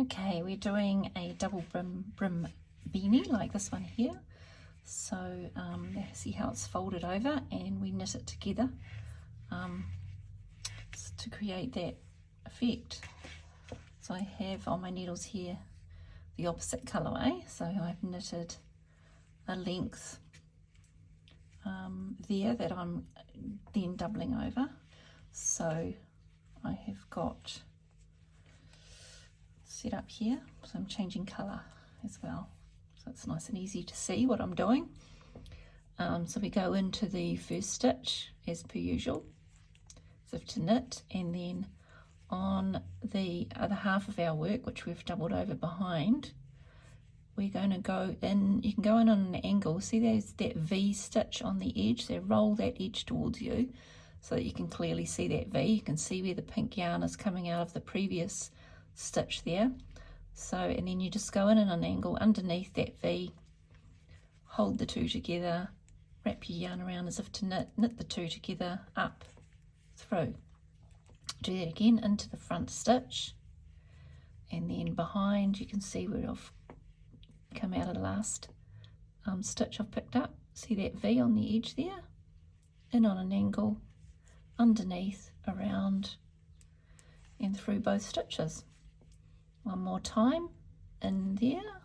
Okay, we're doing a double brim beanie like this one here. So see how it's folded over, and we knit it together to create that effect. So I have on my needles here the opposite colourway, so I've knitted a length there that I'm then doubling over. So I have got set up here, so I'm changing colour as well, so it's nice and easy to see what I'm doing. So we go into the first stitch as per usual, as if to knit, and then on the other half of our work, which we've doubled over behind, we're going to go in. You can go in on an angle. See, there's that V stitch on the edge, so roll that edge towards you so that you can clearly see that V. You can see where the pink yarn is coming out of the previous stitch there. So, and then you just go in an angle underneath that V, hold the two together, wrap your yarn around as if to knit the two together, up, through. Do that again into the front stitch, and then behind you can see where I've come out of the last stitch I've picked up. See that V on the edge there? In on an angle, underneath, around, and through both stitches. One more time, in there.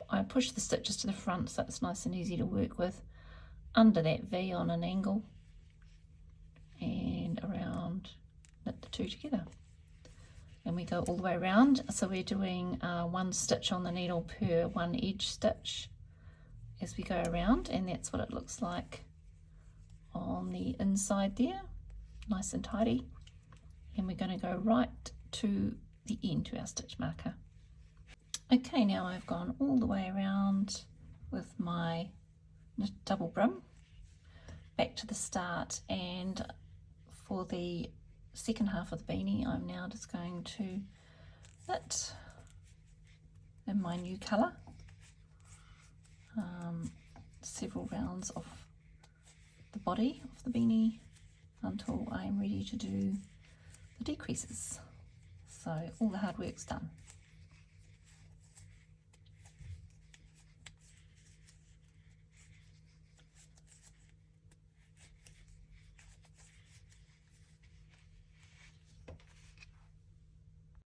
I push the stitches to the front so it's nice and easy to work with. Under that V on an angle, and around, knit the two together. And we go all the way around, so we're doing one stitch on the needle per one edge stitch as we go around, and that's what it looks like on the inside there, nice and tidy. And we're going to go right to the end, to our stitch marker. Okay, now I've gone all the way around with my double brim back to the start, and for the second half of the beanie I'm now just going to knit in my new colour several rounds of the body of the beanie until I'm ready to do the decreases. So all the hard work's done.